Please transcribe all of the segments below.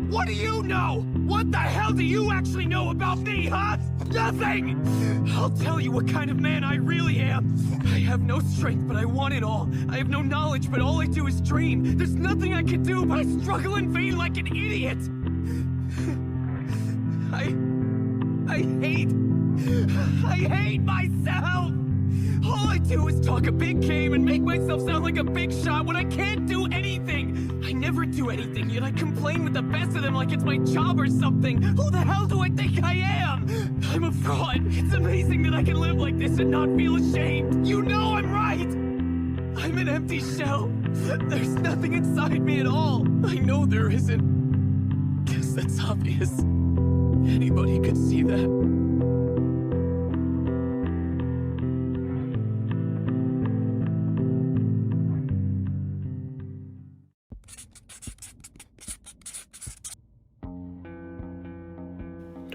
What do you know? What the hell do you actually know about me, huh? Nothing! I'll tell you what kind of man I really am. I have no strength, but I want it all. I have no knowledge, but all I do is dream. There's nothing I can do, but I struggle in vain like an idiot. I hate myself! All I do is talk a big game and make myself sound like a big shot when I can't do anything! I never do anything, yet I complain with the best of them like it's my job or something! Who the hell do I think I am? I'm a fraud! It's amazing that I can live like this and not feel ashamed! You know I'm right! I'm an empty shell! There's nothing inside me at all! I know there isn't. Guess that's obvious. Anybody could see that.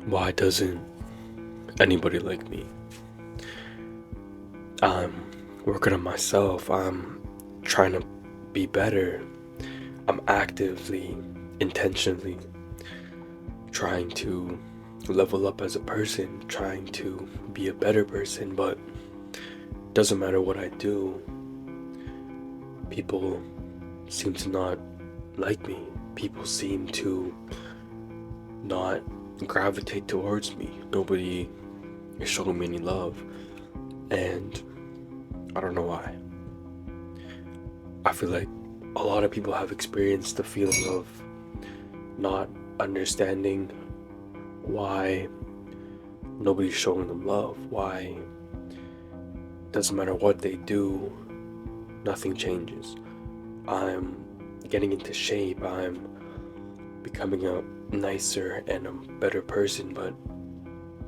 Why doesn't anybody like me? I'm working on myself. I'm trying to be better. I'm actively, intentionally trying to level up as a person, trying to be a better person, but it doesn't matter what I do. People seem to not like me. People seem to not gravitate towards me. Nobody is showing me any love, and I don't know why. I feel like a lot of people have experienced the feeling of not understanding why nobody's showing them love, why doesn't matter what they do, nothing changes. I'm getting into shape, I'm becoming a nicer and a better person, but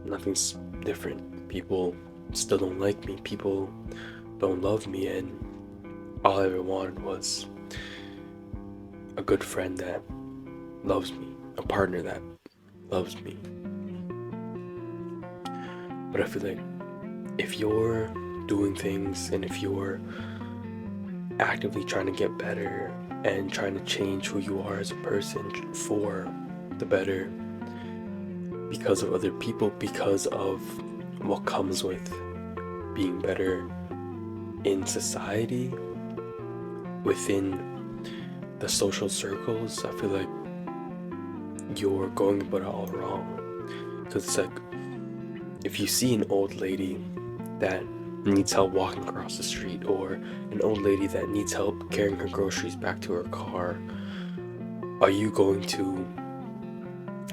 nothing's different. People still don't like me, people don't love me, and all I ever wanted was a good friend that loves me, a partner that loves me. But I feel like if you're doing things and if you're actively trying to get better and trying to change who you are as a person for the better, because of other people, because of what comes with being better in society, within the social circles, I feel like you're going about it all wrong. Because it's like, if you see an old lady that needs help walking across the street, or an old lady that needs help carrying her groceries back to her car, are you going to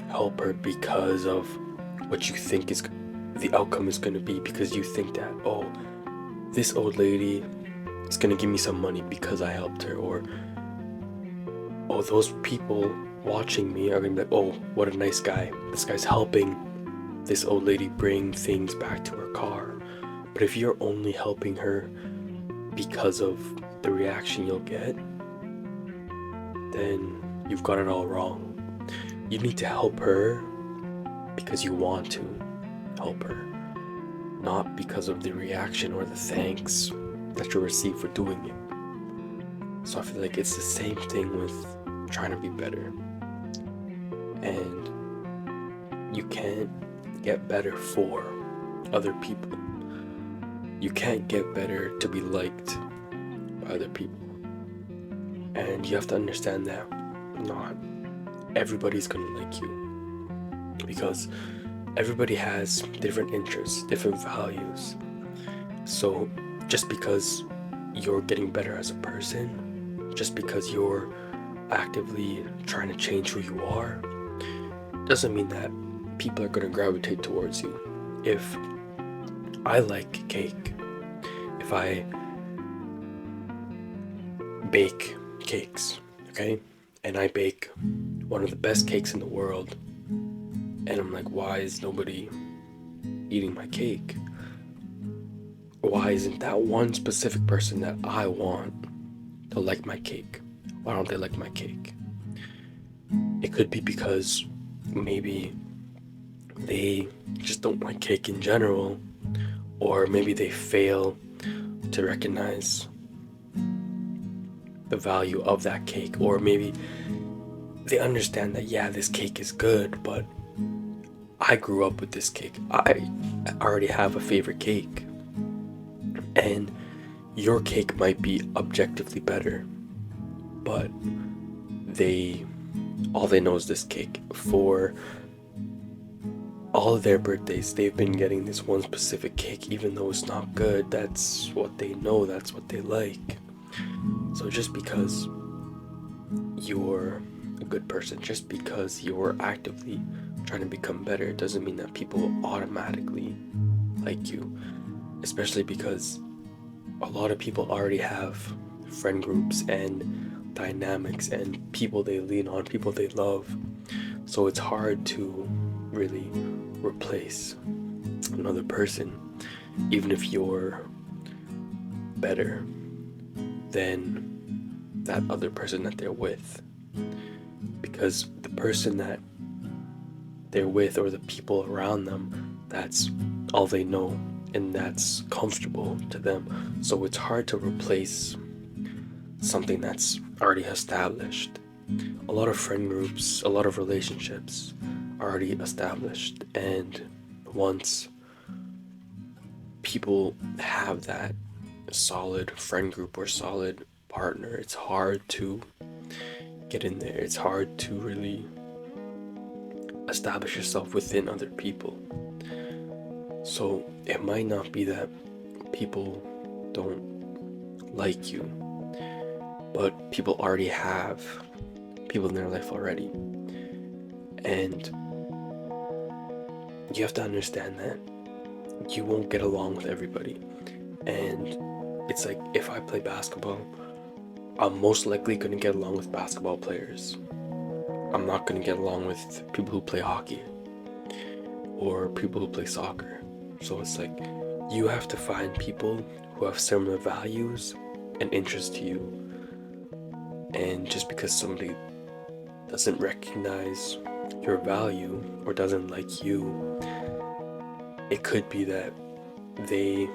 help her because of what you think is the outcome is going to be? Because you think that, oh, this old lady is going to give me some money because I helped her, or oh, those people watching me are going to be like, oh, what a nice guy, this guy's helping this old lady bring things back to her car. But if you're only helping her because of the reaction you'll get, then you've got it all wrong. You need to help her because you want to help her, not because of the reaction or the thanks that you'll receive for doing it. So I feel like it's the same thing with trying to be better. And you can't get better for other people. You can't get better to be liked by other people. And you have to understand that not everybody's gonna like you, because everybody has different interests, different values. So just because you're getting better as a person, just because you're actively trying to change who you are, doesn't mean that people are gonna gravitate towards you. If I like cake, if I bake cakes, okay, and I bake one of the best cakes in the world, and I'm like, why is nobody eating my cake? Why isn't that one specific person that I want to like my cake? Why don't they like my cake? It could be because maybe they just don't like cake in general, or maybe they fail to recognize the value of that cake, or maybe they understand that, yeah, this cake is good, but I grew up with this cake. I already have a favorite cake. And your cake might be objectively better, but all they know is this cake. For all of their birthdays, they've been getting this one specific cake, even though it's not good. That's what they know, that's what they like. So just because you're a good person, just because you're actively trying to become better, doesn't mean that people will automatically like you. Especially because a lot of people already have friend groups and dynamics and people they lean on, people they love. So it's hard to really replace another person, even if you're better than that other person that they're with. Because the person that they're with, or the people around them, that's all they know, and that's comfortable to them. So it's hard to replace something that's already established. A lot of friend groups, a lot of relationships are already established, and once people have that solid friend group or solid partner, it's hard to get in there. It's hard to really establish yourself within other people. So it might not be that people don't like you, but people already have people in their life already. And you have to understand that you won't get along with everybody. And it's like, if I play basketball, I'm most likely going to get along with basketball players. I'm not going to get along with people who play hockey or people who play soccer. So it's like, you have to find people who have similar values and interests to you. And just because somebody doesn't recognize your value or doesn't like you, it could be that they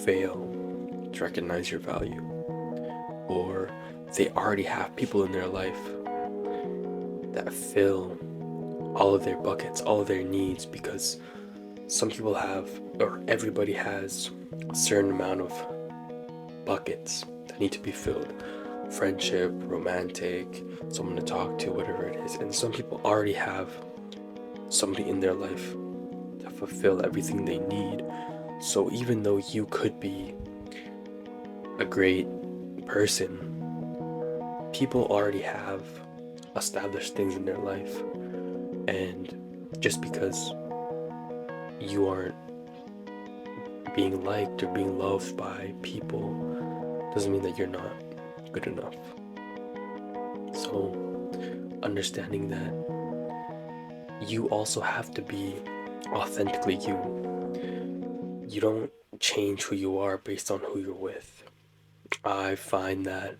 fail to recognize your value, or they already have people in their life that fill all of their buckets, all of their needs, because some people have, or everybody has, a certain amount of buckets that need to be filled. Friendship, romantic, someone to talk to, whatever it is. And some people already have somebody in their life to fulfill everything they need. So even though you could be a great person, people already have established things in their life. And just because you aren't being liked or being loved by people doesn't mean that you're not good enough. So understanding that you also have to be authentically you. You don't change who you are based on who you're with. I find that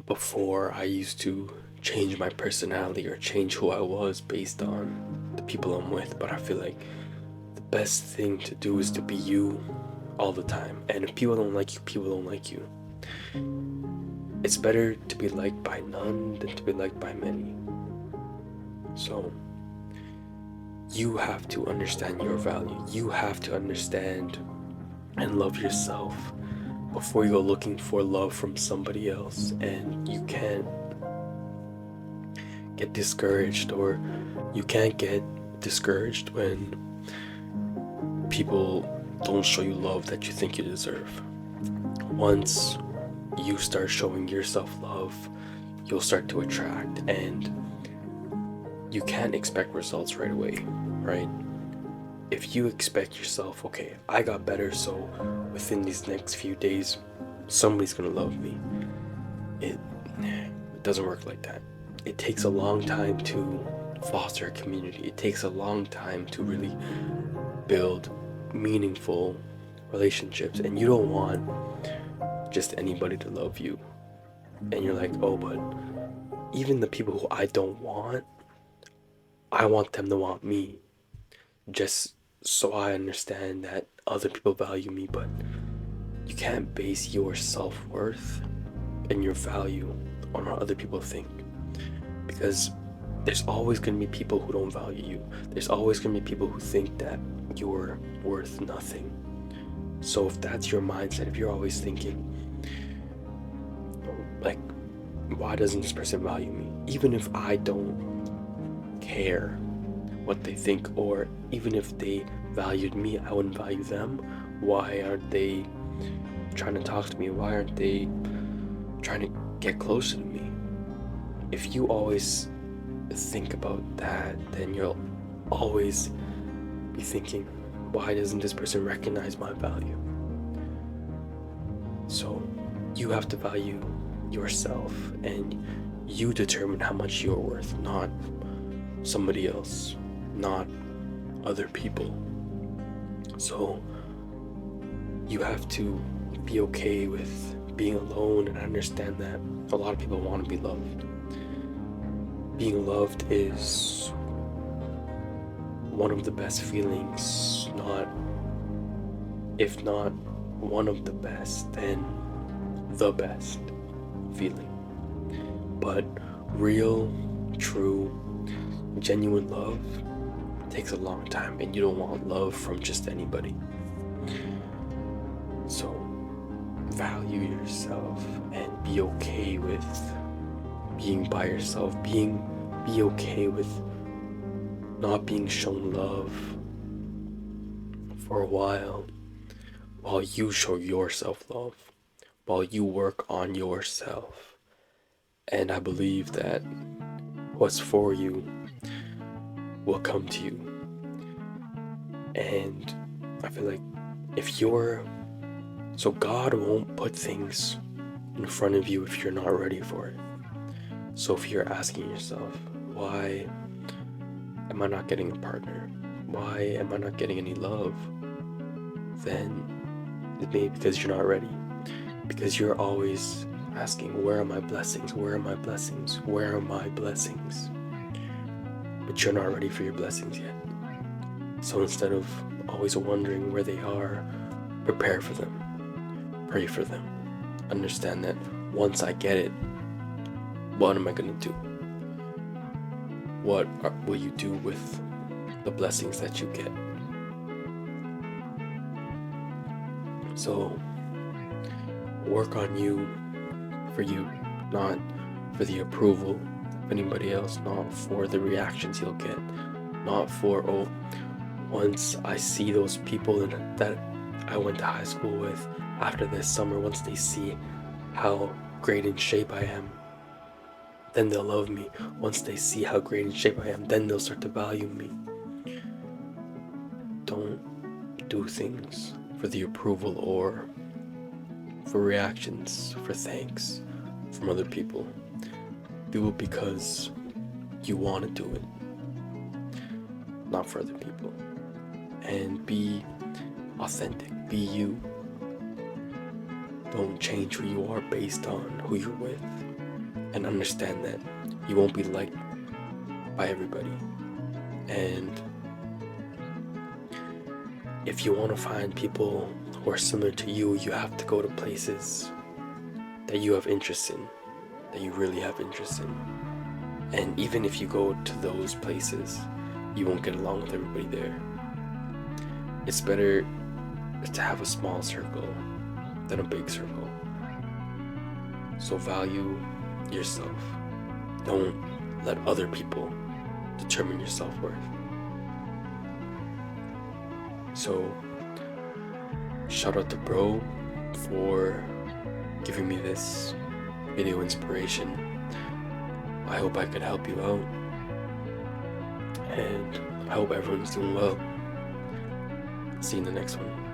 before, I used to change my personality or change who I was based on the people I'm with, but I feel like the best thing to do is to be you all the time. And if people don't like you, people don't like you. It's better to be liked by none than to be liked by many. So you have to understand your value. You have to understand and love yourself before you go looking for love from somebody else. And you can't get discouraged, or you can't get discouraged when people don't show you love that you think you deserve. Once you start showing yourself love, you'll start to attract, and you can't expect results right away, right? If you expect yourself, okay, I got better, so within these next few days, somebody's gonna love me. It doesn't work like that. It takes a long time to foster a community. It takes a long time to really build meaningful relationships, and you don't want just anybody to love you. And you're like, oh, but even the people who I don't want, I want them to want me, just so I understand that other people value me. But you can't base your self-worth and your value on what other people think. because there's always going to be people who don't value you. There's always going to be people who think that you're worth nothing. So if that's your mindset, if you're always thinking, like, why doesn't this person value me? Even if I don't care what they think, or even if they valued me, I wouldn't value them. Why aren't they trying to talk to me? Why aren't they trying to get closer to me? If you always think about that, then you'll always be thinking, why doesn't this person recognize my value? So you have to value yourself, and you determine how much you're worth, not somebody else, not other people. So you have to be okay with being alone and understand that a lot of people want to be loved. Being loved is one of the best feelings, if not one of the best, then the best feeling. But real, true, genuine love takes a long time, and you don't want love from just anybody. So value yourself and be okay with being by yourself. Be okay with not being shown love for a while you show yourself love, while you work on yourself. And I believe that what's for you will come to you. And I feel like so God won't put things in front of you if you're not ready for it. So if you're asking yourself, why am I not getting a partner? Why am I not getting any love? Then it may be because you're not ready. Because you're always asking, where are my blessings? Where are my blessings? Where are my blessings? But you're not ready for your blessings yet. So instead of always wondering where they are, prepare for them. Pray for them. Understand that once I get it, what am I going to do? What will you do with the blessings that you get? So work on you for you, not for the approval of anybody else, not for the reactions you'll get, not for, once I see those people that I went to high school with after this summer, once they see how great in shape I am, then they'll love me. Once they see how great in shape I am, then they'll start to value me. Don't do things for the approval or for reactions, for thanks from other people. Do it because you want to do it, not for other people. And be authentic, be you. Don't change who you are based on who you're with. And understand that you won't be liked by everybody. And if you want to find people who are similar to you, you have to go to places that you have interest in, that you really have interest in. And even if you go to those places, you won't get along with everybody there. It's better to have a small circle than a big circle. So value yourself. Don't let other people determine your self-worth. So shout out to Bro for giving me this video inspiration. I hope I could help you out, and I hope everyone's doing well. See you in the next one.